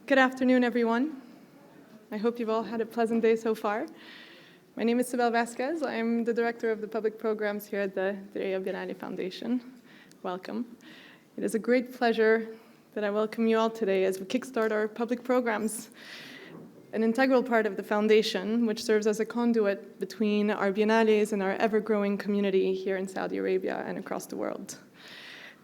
Good afternoon, everyone. I hope you've all had a pleasant day so far. My name is Sibel Vasquez. I'm the director of the public programs here at the Diriyah Biennale Foundation. Welcome. It is a great pleasure that I welcome you all today as we kickstart our public programs, an integral part of the foundation, which serves as a conduit between our biennales and our ever-growing community here in Saudi Arabia and across the world.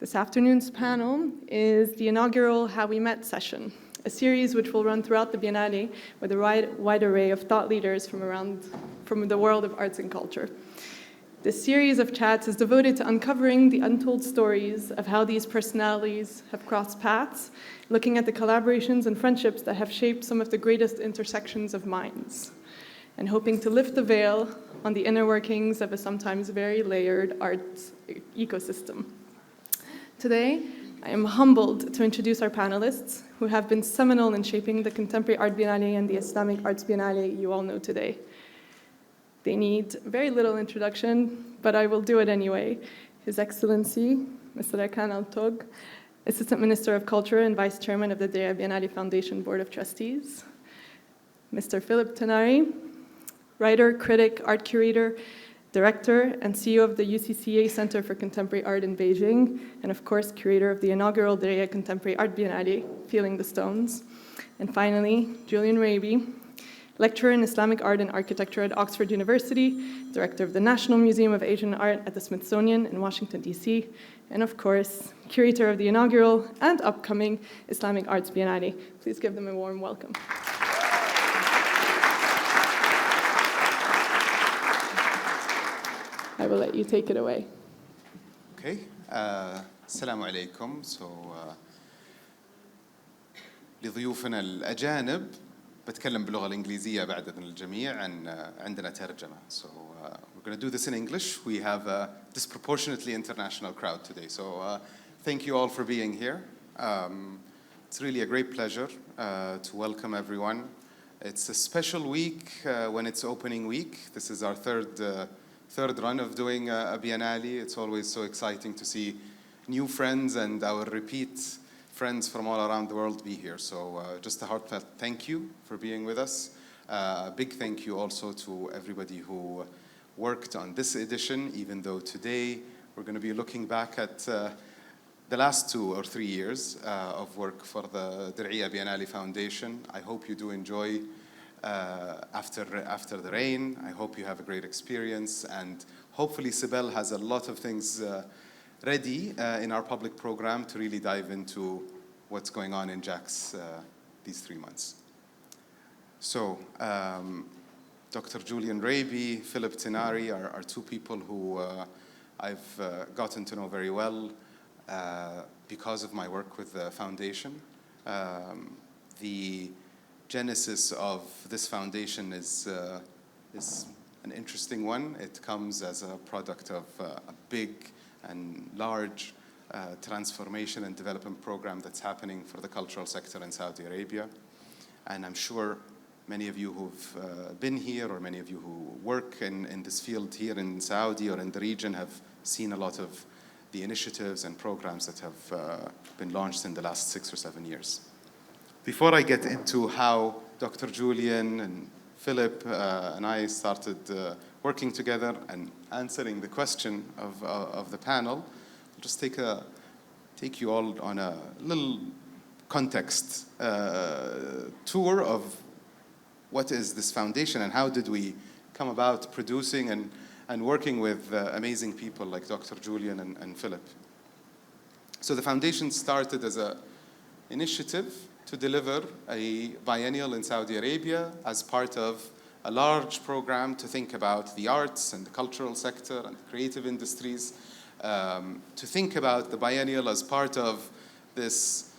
This afternoon's panel is the inaugural How We Met session, a series which will run throughout the Biennale with a wide array of thought leaders from the world of arts and culture. This series of chats is devoted to uncovering the untold stories of how these personalities have crossed paths, looking at the collaborations and friendships that have shaped some of the greatest intersections of minds, and hoping to lift the veil on the inner workings of a sometimes very layered arts ecosystem. Today, I am humbled to introduce our panelists, who have been seminal in shaping the Contemporary Art Biennale and the Islamic Arts Biennale you all know today. They need very little introduction, but I will do it anyway. His Excellency, Mr. Erkan Al-Tog, Assistant Minister of Culture and Vice Chairman of the Diriyah Biennale Foundation Board of Trustees. Mr. Philip Tenari, writer, critic, art curator, Director and CEO of the UCCA Center for Contemporary Art in Beijing, and of course, curator of the inaugural Diriyah Contemporary Art Biennale, Feeling the Stones. And finally, Julian Raby, lecturer in Islamic art and architecture at Oxford University, director of the National Museum of Asian Art at the Smithsonian in Washington, D.C., and of course, curator of the inaugural and upcoming Islamic Arts Biennale. Please give them a warm welcome. I will let you take it away. Okay. السلام عليكم. لضيوفنا الأجانب بتكلم باللغة الإنجليزية بعد إذن الجميع عندنا ترجمة. We're going to do this in English. We have a disproportionately international crowd today. Thank you all for being here. It's really a great pleasure to welcome everyone. It's a special week when it's opening week. This is our third run of doing a Biennale. It's always so exciting to see new friends and our repeat friends from all around the world be here. Just a heartfelt thank you for being with us. A big thank you also to everybody who worked on this edition, even though today we're going to be looking back at the last 2 or 3 years of work for the Diriyah Biennale Foundation. I hope you do enjoy after the rain. I hope you have a great experience, and hopefully Sibel has a lot of things ready in our public program to really dive into what's going on in JAX these 3 months. Dr. Julian Raby, Philip Tenari are 2 people who I've gotten to know very well because of my work with the foundation. The genesis of this foundation is an interesting one. It comes as a product of a big and large transformation and development program that's happening for the cultural sector in Saudi Arabia. And I'm sure many of you who've been here, or many of you who work in this field here in Saudi or in the region, have seen a lot of the initiatives and programs that have been launched in the last 6 or 7 years. Before I get into how Dr. Julian and Philip and I started working together and answering the question of the panel, I'll just take you all on a little context tour of what is this foundation and how did we come about producing and working with amazing people like Dr. Julian and Philip. So the foundation started as an initiative to deliver a biennial in Saudi Arabia as part of a large program to think about the arts and the cultural sector and the creative industries, to think about the biennial as part of this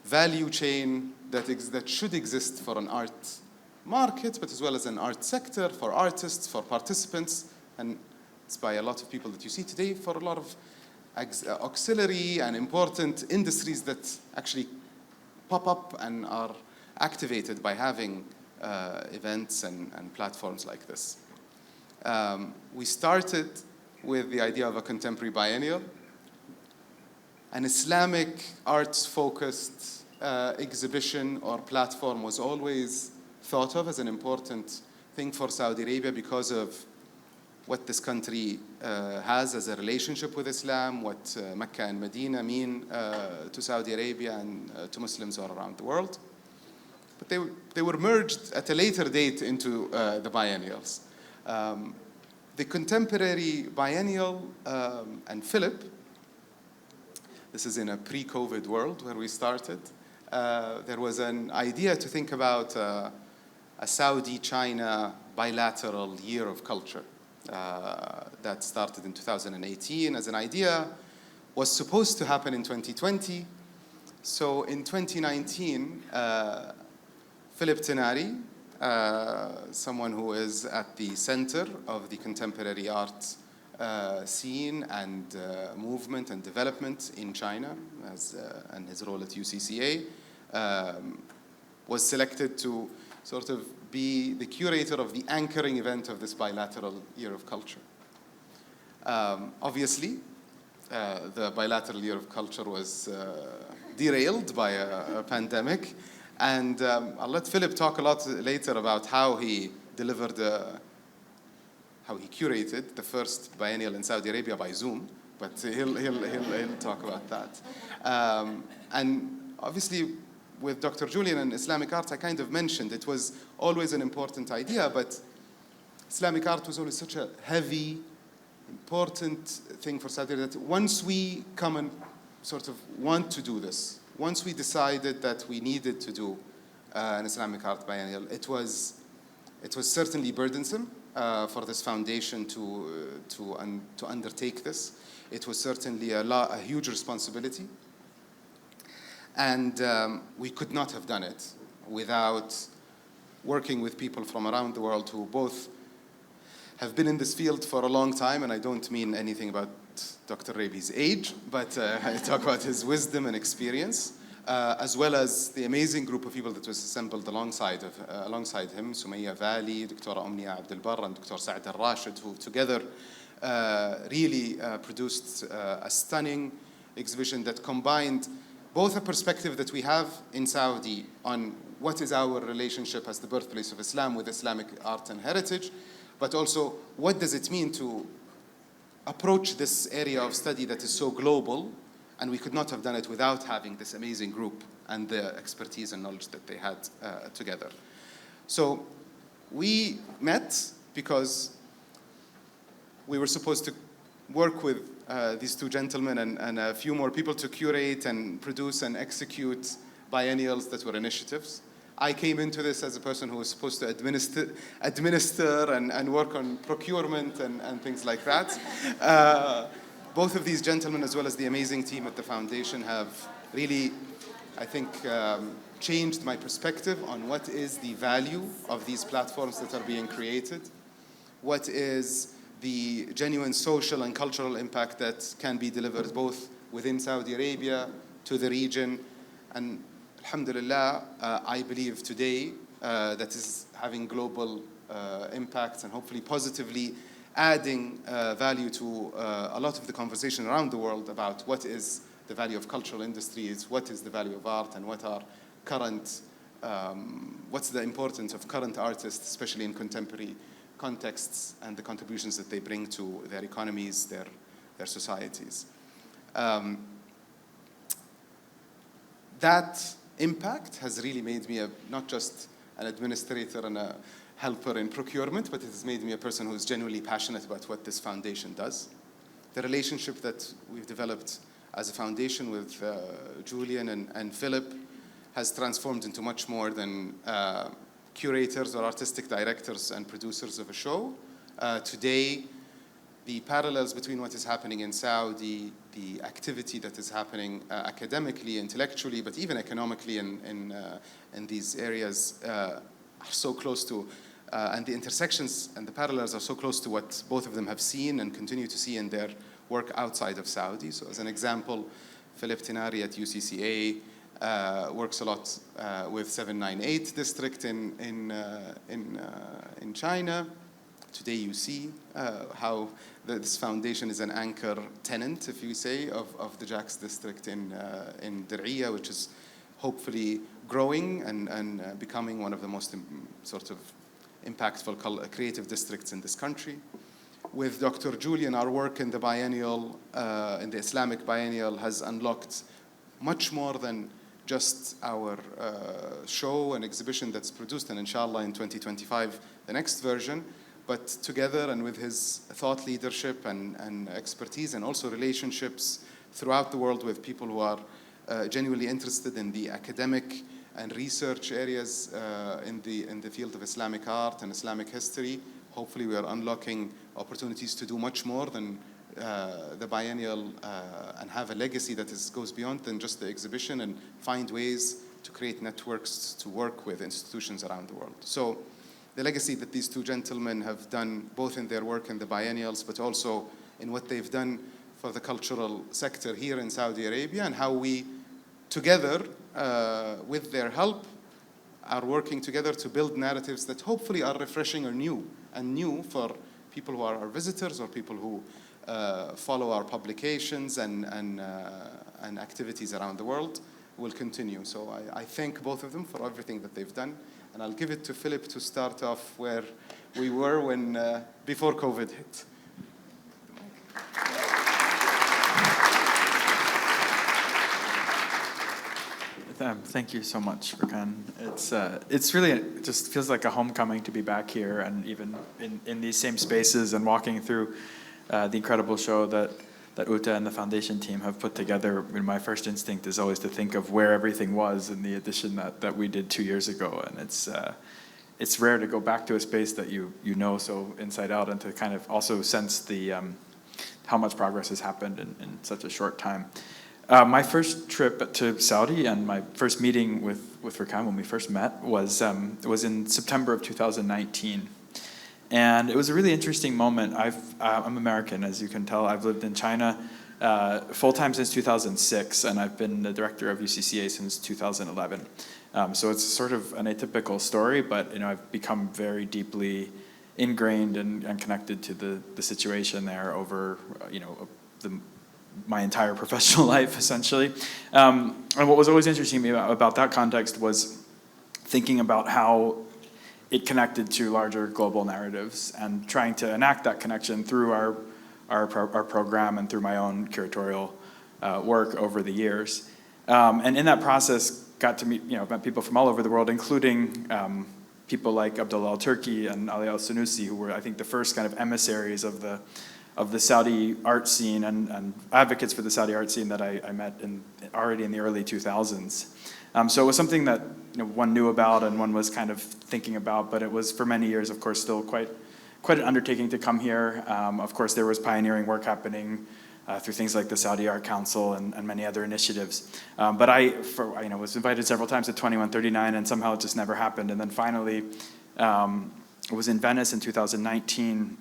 value chain that should exist for an art market, but as well as an art sector, for artists, for participants, and it's by a lot of people that you see today, for a lot of auxiliary and important industries that actually pop up and are activated by having events and platforms like this. We started with the idea of a contemporary biennial, an Islamic arts-focused exhibition or platform was always thought of as an important thing for Saudi Arabia because of what this country has as a relationship with Islam, what Mecca and Medina mean to Saudi Arabia and to Muslims all around the world. But they were merged at a later date into the biennials. The contemporary biennial and Philip, this is in a pre-COVID world where we started, there was an idea to think about a Saudi-China bilateral year of culture that started in 2018 as an idea, was supposed to happen in 2020. So in 2019, Philip Tenari, someone who is at the center of the contemporary art scene and movement and development in China, and his role at UCCA, was selected to sort of be the curator of the anchoring event of this bilateral year of culture. Obviously, the bilateral year of culture was derailed by a pandemic, and I'll let Philip talk a lot later about how he delivered, how he curated the first biennial in Saudi Arabia by Zoom, but he'll talk about that. And obviously, with Dr. Julian and Islamic art, I kind of mentioned it was always an important idea, but Islamic art was always such a heavy, important thing for Saudi Arabia that once we come and sort of want to do this, once we decided that we needed to do an Islamic art biennial, it was certainly burdensome for this foundation to undertake this. It was certainly a huge responsibility. And we could not have done it without working with people from around the world who both have been in this field for a long time, and I don't mean anything about Dr. Rabi's age, but I talk about his wisdom and experience, as well as the amazing group of people that was assembled alongside him, Sumaya Vali, Dr. Omnia Abdel Barr, and Dr. Saad al-Rashid, who together really produced a stunning exhibition that combined both a perspective that we have in Saudi on what is our relationship as the birthplace of Islam with Islamic art and heritage, but also what does it mean to approach this area of study that is so global, and we could not have done it without having this amazing group and the expertise and knowledge that they had together. So we met because we were supposed to work with these two gentlemen and a few more people to curate and produce and execute biennials that were initiatives. I came into this as a person who was supposed to administer and work on procurement and things like that. Both of these gentlemen, as well as the amazing team at the foundation, have really, I think, changed my perspective on what is the value of these platforms that are being created, what is the genuine social and cultural impact that can be delivered both within Saudi Arabia, to the region, and alhamdulillah, I believe today that is having global impacts and hopefully positively adding value to a lot of the conversation around the world about what is the value of cultural industries, what is the value of art, and what are current, what's the importance of current artists, especially in contemporary contexts, and the contributions that they bring to their economies, their societies. That impact has really made me not just an administrator and a helper in procurement, but it has made me a person who is genuinely passionate about what this foundation does. The relationship that we've developed as a foundation with Julian and Philip has transformed into much more than curators or artistic directors and producers of a show. Today, the parallels between what is happening in Saudi, the activity that is happening academically, intellectually, but even economically in these areas are so close to, and the intersections and the parallels are so close to what both of them have seen and continue to see in their work outside of Saudi. So as an example, Philip Tenari at UCCA works a lot with 798 district in China. Today you see how this foundation is an anchor tenant, if you say, of the JAX district in Diriyah, which is hopefully growing and becoming one of the most sort of impactful creative districts in this country. With Dr. Julian, our work in the biennial, in the Islamic biennial, has unlocked much more than just our show and exhibition that's produced, and inshallah in 2025, the next version. But together and with his thought leadership and expertise and also relationships throughout the world with people who are genuinely interested in the academic and research areas in the field of Islamic art and Islamic history, hopefully we are unlocking opportunities to do much more than the biennial and have a legacy that goes beyond than just the exhibition, and find ways to create networks to work with institutions around the world. So the legacy that these two gentlemen have done, both in their work in the biennials, but also in what they've done for the cultural sector here in Saudi Arabia, and how we together, with their help, are working together to build narratives that hopefully are refreshing or new for people who are our visitors or people who follow our publications and activities around the world, will continue. So I thank both of them for everything that they've done, and I'll give it to Philip to start off where we were before COVID hit. Thank you so much, Rakan. It's really, it just feels like a homecoming to be back here, and even in these same spaces and walking through the incredible show that Uta and the foundation team have put together. I mean, my first instinct is always to think of where everything was in the edition that we did 2 years ago, and it's rare to go back to a space that you know so inside out, and to kind of also sense the how much progress has happened in such a short time. My first trip to Saudi and my first meeting with Rakan when we first met was in September of 2019. And it was a really interesting moment. I'm American, as you can tell. I've lived in China full-time since 2006, and I've been the director of UCCA since 2011. So it's sort of an atypical story, but I've become very deeply ingrained and connected to the situation there over my entire professional life, essentially. And what was always interesting to me about that context was thinking about how it connected to larger global narratives, and trying to enact that connection through our program and through my own curatorial work over the years. And in that process, got to met people from all over the world, including people like Abdullah al-Turki and Ali al-Sunusi, who were, I think, the first kind of emissaries of the Saudi art scene and advocates for the Saudi art scene that I met already in the early 2000s. So it was something that one knew about and one was kind of thinking about, but it was for many years, of course, still quite an undertaking to come here. Of course, there was pioneering work happening through things like the Saudi Art Council and many other initiatives. But I was invited several times to 2139, and somehow it just never happened. And then finally, it was in Venice in 2019.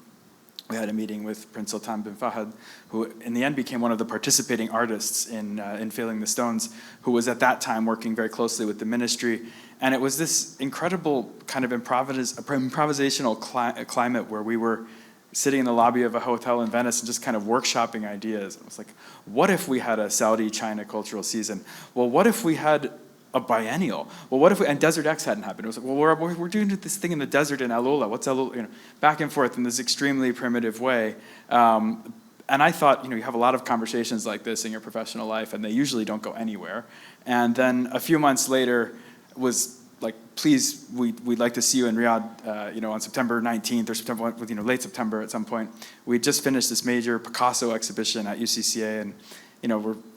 We had a meeting with Prince Sultan bin Fahd, who in the end became one of the participating artists in Filling the Stones, who was at that time working very closely with the ministry. And it was this incredible kind of improvisational climate where we were sitting in the lobby of a hotel in Venice and just kind of workshopping ideas. It was like, what if we had a Saudi-China cultural season? Well, what if we had a biennial? Well, what if and Desert X hadn't happened? It was like, well, we're doing this thing in the desert in Alula. What's Alula? Back and forth in this extremely primitive way. And I thought, you have a lot of conversations like this in your professional life, and they usually don't go anywhere. And then a few months later was like, please, we'd like to see you in Riyadh, on September 19th or late September at some point. We just finished this major Picasso exhibition at UCCA, and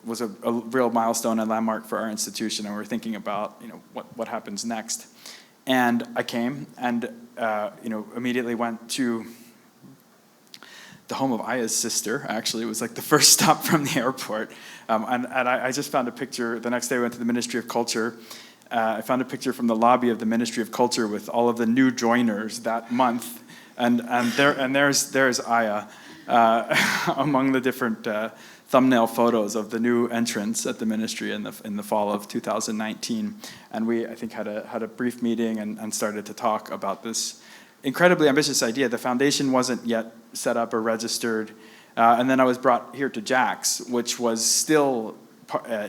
was a real milestone and landmark for our institution, and we're thinking about what happens next. And I came and immediately went to the home of Aya's sister. Actually, it was like the first stop from the airport, and I just found a picture. The next day, I went to the Ministry of Culture. I found a picture from the lobby of the Ministry of Culture with all of the new joiners that month, and there's Aya among the different thumbnail photos of the new entrants at the ministry in the fall of 2019, and we, I think, had a brief meeting and started to talk about this incredibly ambitious idea. The foundation wasn't yet set up or registered, and then I was brought here to JAX, which was still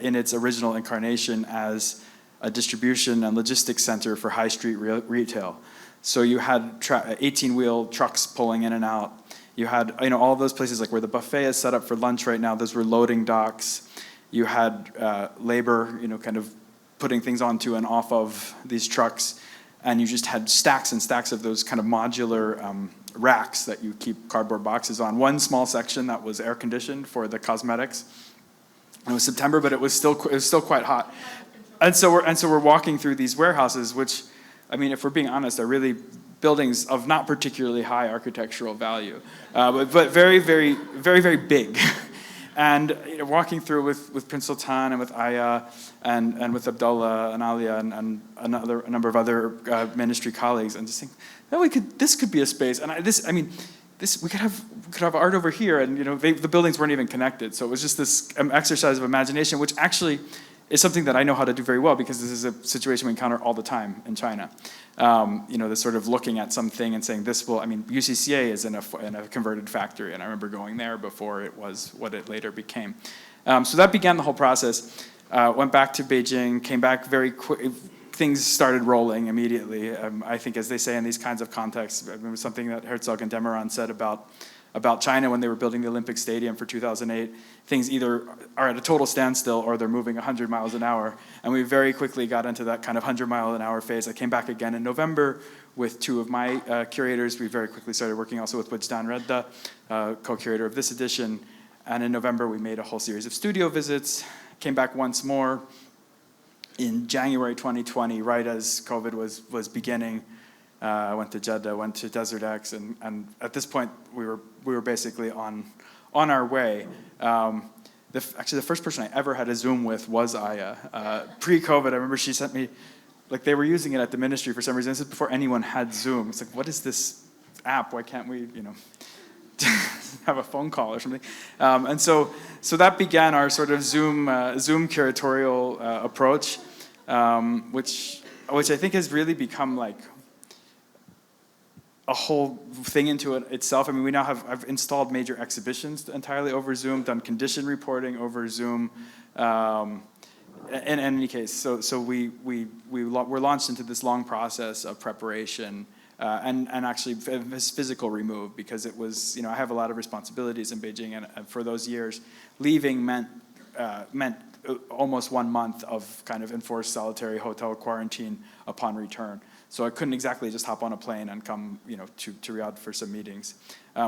in its original incarnation as a distribution and logistics center for high street retail. So you had 18-wheel trucks pulling in and out. You had, all of those places like where the buffet is set up for lunch right now, those were loading docks. You had labor, kind of putting things onto and off of these trucks. And you just had stacks and stacks of those kind of modular racks that you keep cardboard boxes on. One small section that was air conditioned for the cosmetics. It was September, but it was still quite hot. And so we're walking through these warehouses, which, if we're being honest, are really buildings of not particularly high architectural value, but very, very, very, very big. And walking through with Prince Sultan and with Aya and with Abdullah and Alia and a number of other ministry colleagues, and just think, this could be a space. And we could have art over here, and the buildings weren't even connected. So it was just this exercise of imagination, which actually is something that I know how to do very well, because this is a situation we encounter all the time in China. This sort of looking at something and saying, UCCA is in a converted factory, and I remember going there before it was what it later became. So that began the whole process. Went back to Beijing, came back very quick. Things started rolling immediately. I think, as they say in these kinds of contexts, it was something that Herzog and Demeron said about China when they were building the Olympic Stadium for 2008. Things either are at a total standstill or they're moving 100 miles an hour. And we very quickly got into that kind of 100-mile-an-hour phase. I came back again in November with two of my curators. We very quickly started working also with Wajdan Redda, co-curator of this edition. And in November, we made a whole series of studio visits, came back once more in January 2020, right as COVID was beginning. I went to Jeddah, went to Desert X, and at this point, we were basically on our way. Actually, the first person I ever had a Zoom with was Aya. Pre-COVID, I remember she sent me, they were using it at the ministry for some reason. This is before anyone had Zoom. It's like, what is this app? Why can't we, have a phone call or something? And so that began our sort of Zoom curatorial approach, which I think has really become like a whole thing into it itself. We now I've installed major exhibitions entirely over Zoom, done condition reporting over Zoom. In any case, so we're launched into this long process of preparation and actually physical remove, because it was, I have a lot of responsibilities in Beijing, and for those years, leaving meant almost 1 month of kind of enforced solitary hotel quarantine upon return. So I couldn't exactly just hop on a plane and come, to Riyadh for some meetings,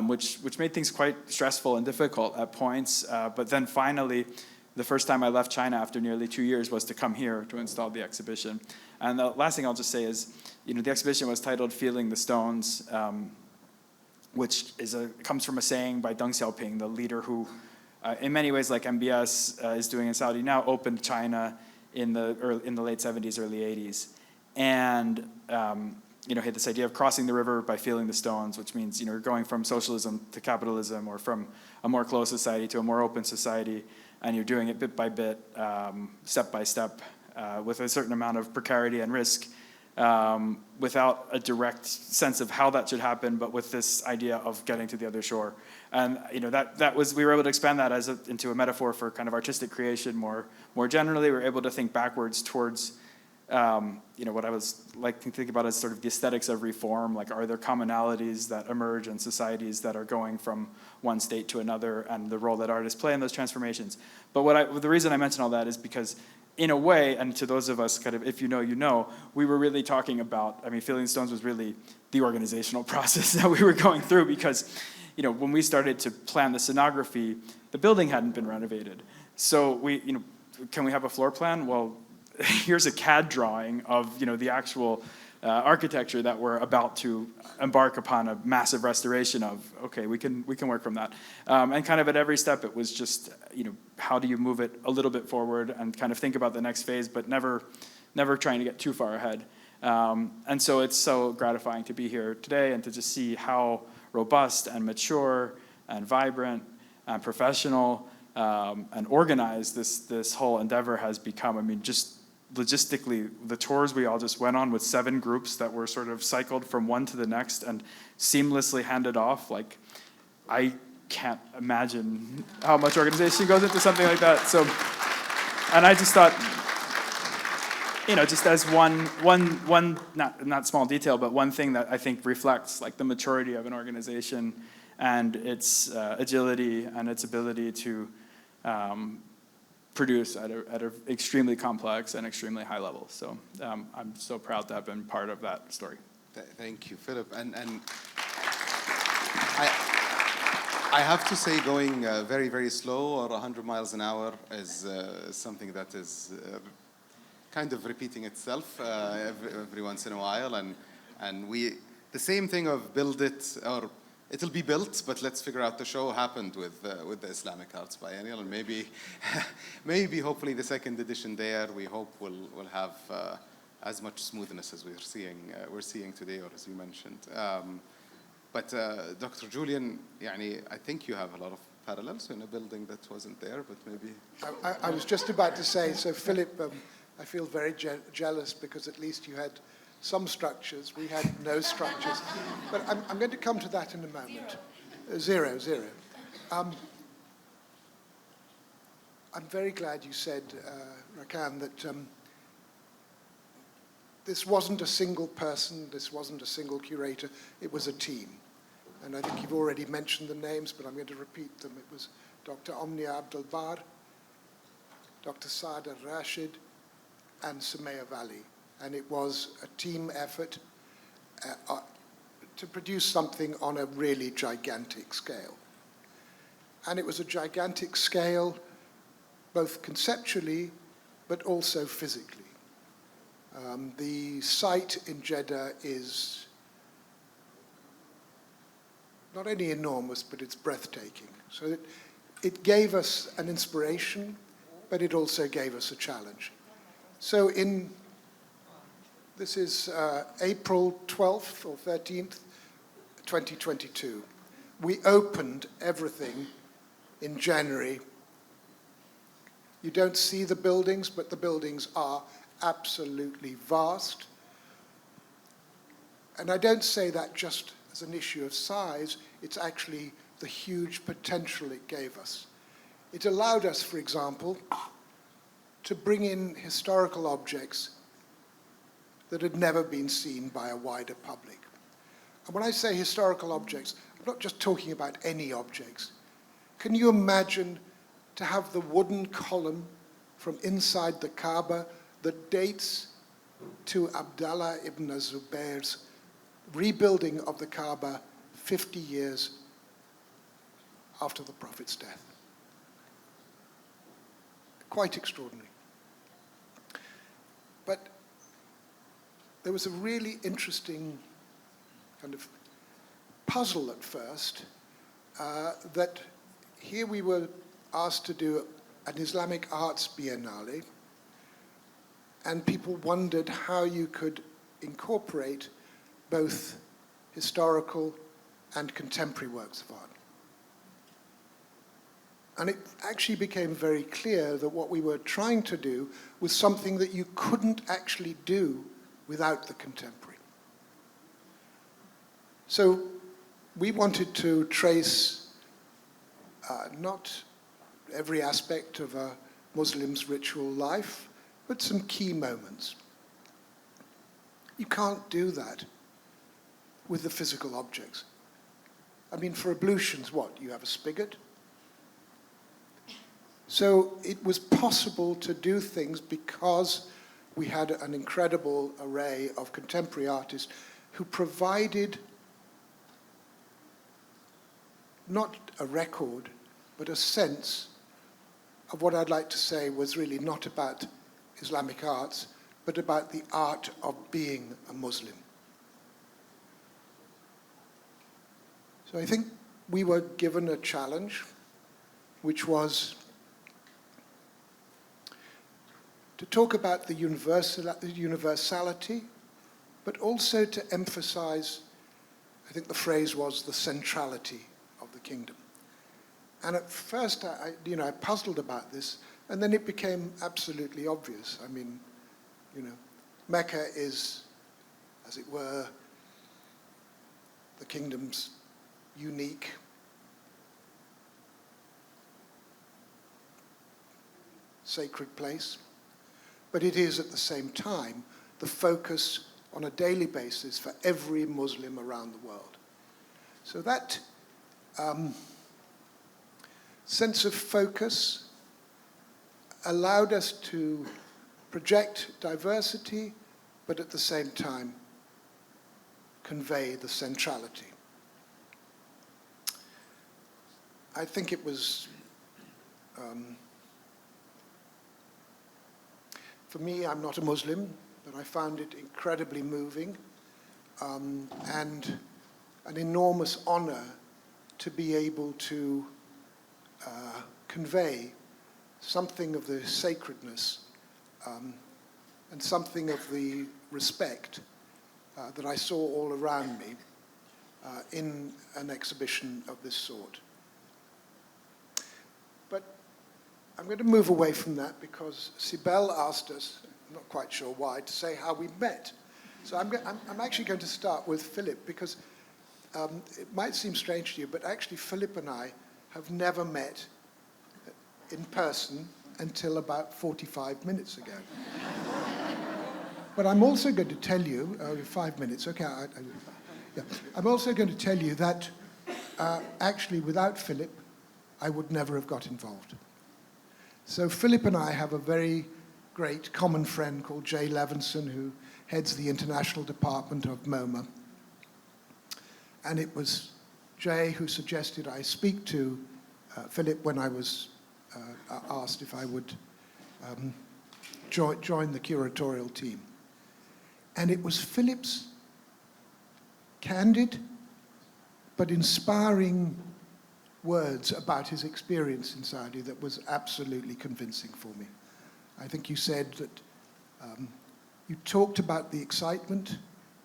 which made things quite stressful and difficult at points. But then finally, the first time I left China after nearly 2 years was to come here to install the exhibition. And the last thing I'll just say is, the exhibition was titled "Feeling the Stones," which comes from a saying by Deng Xiaoping, the leader who, in many ways, like MBS is doing in Saudi now, opened China in the late 70s, early 80s. And had this idea of crossing the river by feeling the stones, which means going from socialism to capitalism, or from a more closed society to a more open society, and you're doing it bit by bit, step by step, with a certain amount of precarity and risk, without a direct sense of how that should happen, but with this idea of getting to the other shore. And that was, we were able to expand that into a metaphor for kind of artistic creation more generally. We were able to think backwards towards what I was thinking about as sort of the aesthetics of reform. Like, are there commonalities that emerge in societies that are going from one state to another, and the role that artists play in those transformations? But the reason I mention all that is because, in a way, and to those of us kind of, if you know, we were really talking about, Feeling Stones was really the organizational process that we were going through, because, when we started to plan the scenography, the building hadn't been renovated. So can we have a floor plan? Well, here's a CAD drawing of the actual architecture that we're about to embark upon a massive restoration of. Okay, we can work from that. And kind of at every step, it was just how do you move it a little bit forward and kind of think about the next phase, but never trying to get too far ahead. And so it's so gratifying to be here today and to just see how robust and mature and vibrant and professional and organized this whole endeavor has become. Just logistically, the tours we all just went on with 7 groups that were sort of cycled from one to the next and seamlessly handed off. I can't imagine how much organization goes into something like that. So, and I just thought, just as one not small detail, but one thing that I think reflects like the maturity of an organization and its agility and its ability to produce at an extremely complex and extremely high level. So I'm so proud to have been part of that story. Thank you, Philip. And I have to say, going very, very slow or 100 miles an hour is something that is kind of repeating itself every once in a while. And the same thing of build it, or it'll be built, but let's figure out the show happened with the Islamic Arts Biennial. And maybe hopefully the second edition there, we hope will have as much smoothness as we're seeing today, or as you mentioned. But Dr. Julian, I think you have a lot of parallels in a building that wasn't there, but maybe... I was just about to say, so Philip, I feel very jealous because at least you had some structures. We had no structures. But I'm going to come to that in a moment. Zero. I'm very glad you said, Rakan, that this wasn't a single person, this wasn't a single curator, it was a team. And I think you've already mentioned the names, but I'm going to repeat them. It was Dr. Omnia Abdelbar, Dr. Saada Rashid, and Sumaya Valley. And it was a team effort to produce something on a really gigantic scale. And it was a gigantic scale, both conceptually, but also physically. The site in Jeddah is not only enormous, but it's breathtaking. So it gave us an inspiration, but it also gave us a challenge. So this is April 12th or 13th, 2022. We opened everything in January. You don't see the buildings, but the buildings are absolutely vast. And I don't say that just as an issue of size, it's actually the huge potential it gave us. It allowed us, for example, to bring in historical objects that had never been seen by a wider public. And when I say historical objects, I'm not just talking about any objects. Can you imagine to have the wooden column from inside the Kaaba that dates to Abdallah ibn Zubair's rebuilding of the Kaaba 50 years after the Prophet's death? Quite extraordinary. But there was a really interesting kind of puzzle at first, that here we were asked to do an Islamic Arts Biennale, and people wondered how you could incorporate both historical and contemporary works of art. And it actually became very clear that what we were trying to do was something that you couldn't actually do without the contemporary. So we wanted to trace not every aspect of a Muslim's ritual life, but some key moments. You can't do that with the physical objects. I mean, for ablutions, what? You have a spigot? So it was possible to do things because we had an incredible array of contemporary artists who provided not a record, but a sense of what I'd like to say was really not about Islamic arts, but about the art of being a Muslim. So I think we were given a challenge, which was to talk about the universality, but also to emphasize, I think the phrase was, the centrality of the kingdom. And at first, I puzzled about this, and then it became absolutely obvious. I mean, Mecca is, as it were, the kingdom's unique sacred place. but it is at the same time the focus on a daily basis for every Muslim around the world. So that sense of focus allowed us to project diversity, but at the same time convey the centrality. I think it was, for me, I'm not a Muslim, but I found it incredibly moving and an enormous honor to be able to convey something of the sacredness and something of the respect that I saw all around me in an exhibition of this sort. But I'm going to move away from that because Sibel asked us, I'm not quite sure why, to say how we met. So I'm actually going to start with Philip because it might seem strange to you, but actually Philip and I have never met in person until about 45 minutes ago. But I'm also going to tell you, 5 minutes, okay, yeah. I'm also going to tell you that actually without Philip, I would never have got involved. So Philip and I have a very great common friend called Jay Levinson, who heads the international department of MoMA. And it was Jay who suggested I speak to Philip when I was asked if I would join the curatorial team. And it was Philip's candid but inspiring words about his experience in Saudi that was absolutely convincing for me. I think you said that you talked about the excitement,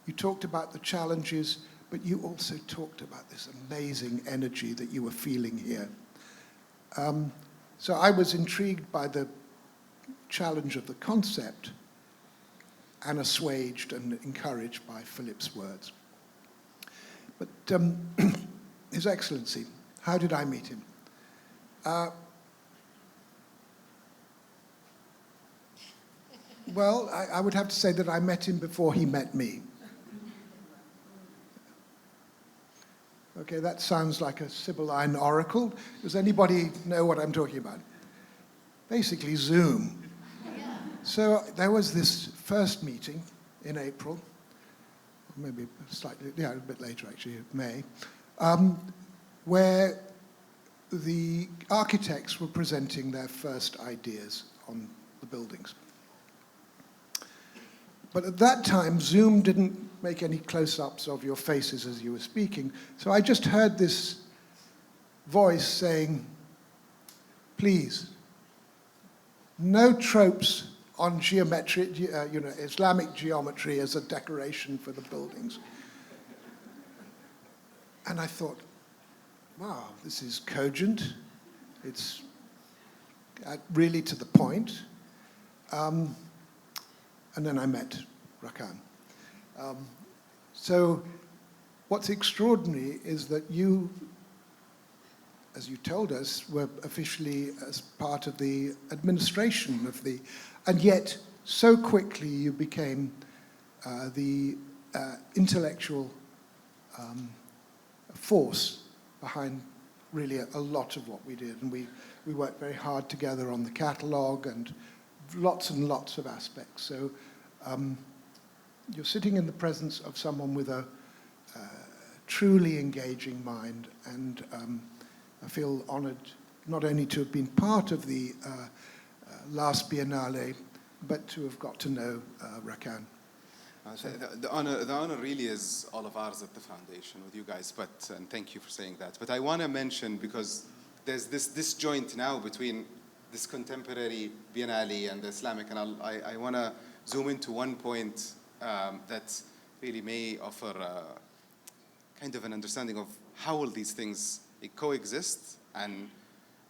you talked about the challenges, but you also talked about this amazing energy that you were feeling here. So I was intrigued by the challenge of the concept and assuaged and encouraged by Philip's words. But His Excellency, how did I meet him? Well, I would have to say that I met him before he met me. Okay, that sounds like a Sibylline oracle. Does anybody know what I'm talking about? Basically, Zoom. So there was this first meeting in April, maybe slightly, yeah, a bit later actually, May, where the architects were presenting their first ideas on the buildings. But at that time, Zoom didn't make any close-ups of your faces as you were speaking, so I just heard this voice saying, please, no tropes on geometry, Islamic geometry as a decoration for the buildings. And I thought, wow, this is cogent. It's really to the point. And then I met Rakan. So what's extraordinary is that you, as you told us, were officially as part of the administration of the, and yet so quickly you became the intellectual force behind really a lot of what we did. And we worked very hard together on the catalogue and lots of aspects. So you're sitting in the presence of someone with a truly engaging mind, and I feel honored not only to have been part of the last Biennale, but to have got to know Rakan. The honor really is all of ours at the foundation with you guys, and thank you for saying that. But I want to mention, because there's this disjoint now between this contemporary Biennale and the Islamic, and I want to zoom into one point that really may offer kind of an understanding of how will these things coexist, and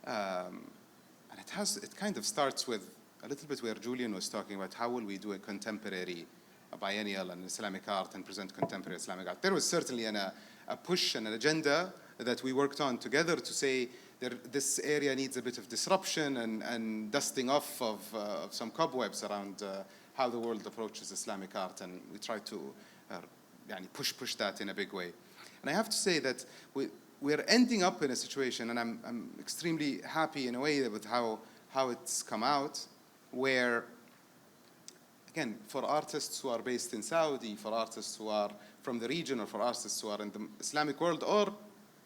it kind of starts with a little bit where Julian was talking about how will we do a contemporary, a biennial and Islamic art and present contemporary Islamic art. There was certainly a push and an agenda that we worked on together to say this area needs a bit of disruption and dusting off of some cobwebs around how the world approaches Islamic art, and we try to push that in a big way. And I have to say that we're ending up in a situation, and I'm extremely happy in a way with how it's come out, where, again, for artists who are based in Saudi, for artists who are from the region, or for artists who are in the Islamic world, or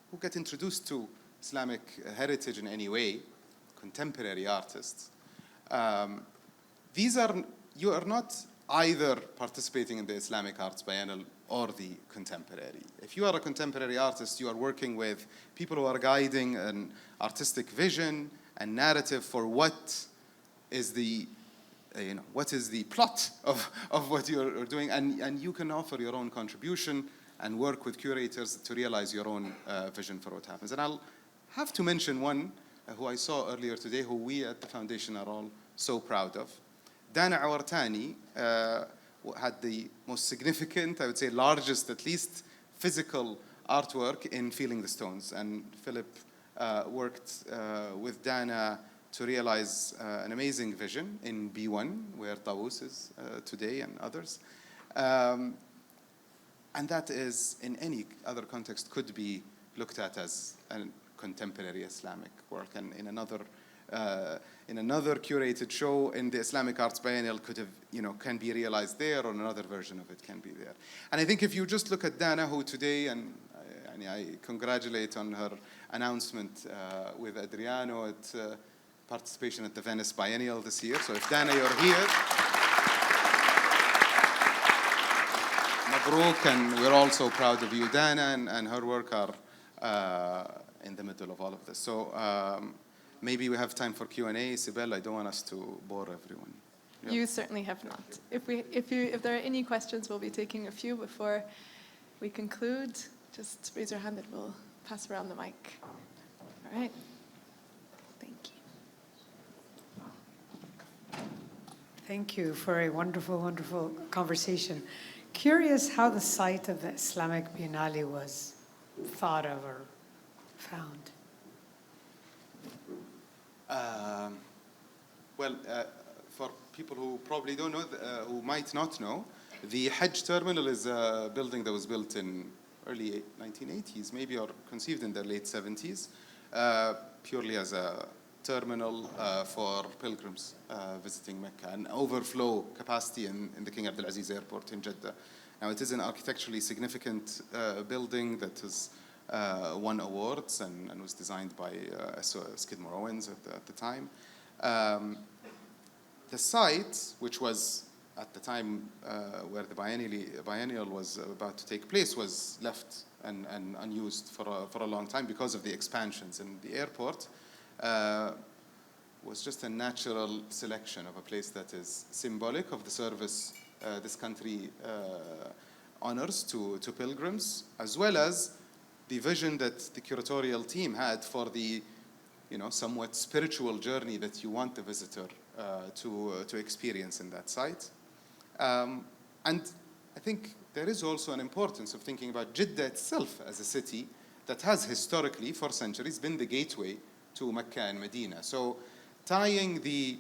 who get introduced to Islamic heritage in any way, contemporary artists, you are not either participating in the Islamic Arts Biennale or the contemporary. If you are a contemporary artist, you are working with people who are guiding an artistic vision and narrative for what is the plot of what you're doing, and you can offer your own contribution and work with curators to realize your own vision for what happens. And I'll have to mention one who I saw earlier today, who we at the foundation are all so proud of. Dana Awartani had the most significant, I would say largest at least, physical artwork in Feeling the Stones. And Philip worked with Dana to realize an amazing vision in B1, where Tawus is today, and others. And that is, in any other context, could be looked at as a contemporary Islamic work. And in another curated show in the Islamic Arts Biennale can be realized there, or another version of it can be there. And I think if you just look at Dana, who today, and I congratulate on her announcement with Adriano at participation at the Venice Biennial this year. So if Dana, you're here, Mabruk, and we're all so proud of you. Dana and her work are in the middle of all of this. So maybe we have time for Q&A. Sibel, I don't want us to bore everyone. Yep. You certainly have not. If there are any questions, we'll be taking a few before we conclude. Just raise your hand and we'll pass around the mic. All right. Thank you. Thank you for a wonderful, wonderful conversation. Curious how the site of the Islamic Biennale was thought of or found. For people who probably don't know, who might not know, the Hajj Terminal is a building that was built in early 1980s, maybe, or conceived in the late 70s, purely as a terminal for pilgrims visiting Mecca, an overflow capacity in the King Abdulaziz Airport in Jeddah. Now, it is an architecturally significant building that has won awards and was designed by Skidmore Owens at the time. The site, which was at the time where the biennial was about to take place, was left and unused for a long time because of the expansions. And the airport was just a natural selection of a place that is symbolic of the service this country honors to pilgrims, as well as the vision that the curatorial team had for the somewhat spiritual journey that you want the visitor to experience in that site. And I think there is also an importance of thinking about Jeddah itself as a city that has historically, for centuries, been the gateway to Mecca and Medina. So tying the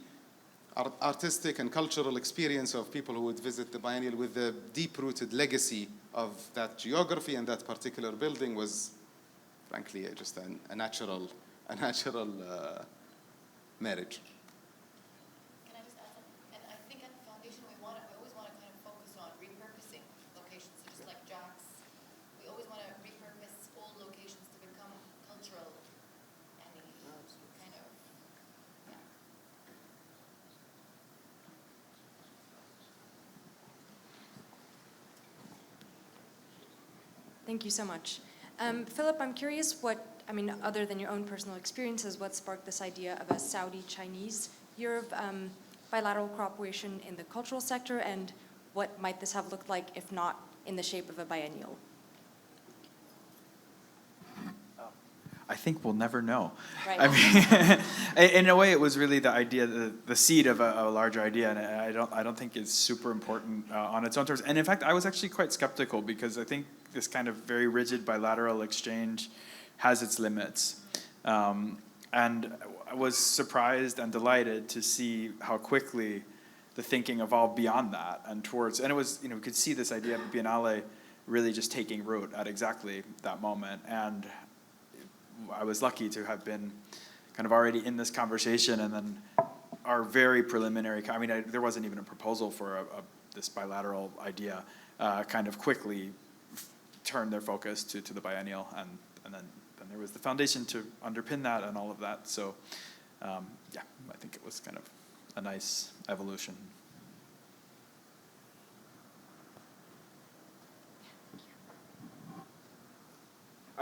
artistic and cultural experience of people who would visit the biennial with the deep-rooted legacy of that geography and that particular building was, frankly, just a natural marriage. Can I just add something? And I think at the foundation we always want to kind of focus on repurposing locations. So just like Jack's, we always want to repurpose old locations to become cultural and kind of, yeah. Thank you so much. Philip, I'm curious other than your own personal experiences, what sparked this idea of a Saudi-Chinese year of bilateral cooperation in the cultural sector, and what might this have looked like if not in the shape of a biennial? I think we'll never know. Right. I mean, in a way, it was really the idea, the seed of a larger idea, and I don't think it's super important on its own terms. And in fact, I was actually quite skeptical because I think this kind of very rigid bilateral exchange has its limits. And I was surprised and delighted to see how quickly the thinking evolved beyond that and towards, and it was, we could see this idea of Biennale really just taking root at exactly that moment. And I was lucky to have been kind of already in this conversation, and then our very preliminary, there wasn't even a proposal for this bilateral idea, kind of quickly turned their focus to the biennial, and then there was the foundation to underpin that and all of that. So yeah, I think it was kind of a nice evolution.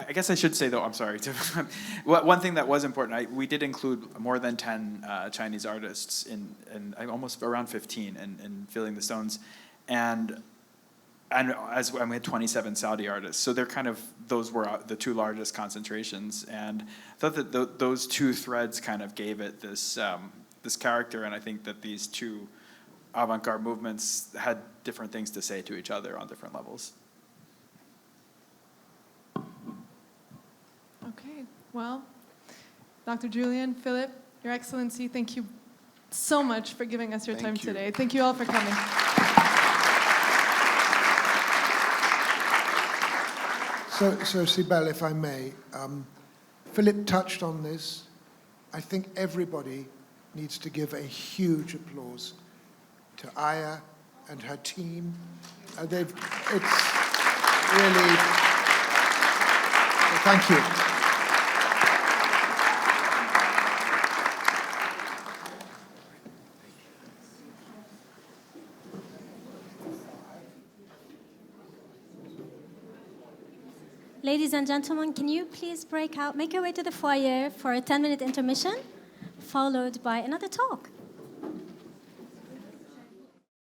I guess I should say, though, I'm sorry. One thing that was important, we did include more than 10 Chinese artists in almost around 15 in Filling the Stones. And we had 27 Saudi artists. So those were the two largest concentrations. And I thought that those two threads kind of gave it this character. And I think that these two avant-garde movements had different things to say to each other on different levels. Okay, well, Dr. Julian, Philip, Your Excellency, thank you so much for giving us your time today. Thank you all for coming. So Sibel, if I may, Philip touched on this. I think everybody needs to give a huge applause to Aya and her team. It's really, thank you. Ladies and gentlemen, can you please break out, make your way to the foyer for a 10-minute intermission, followed by another talk.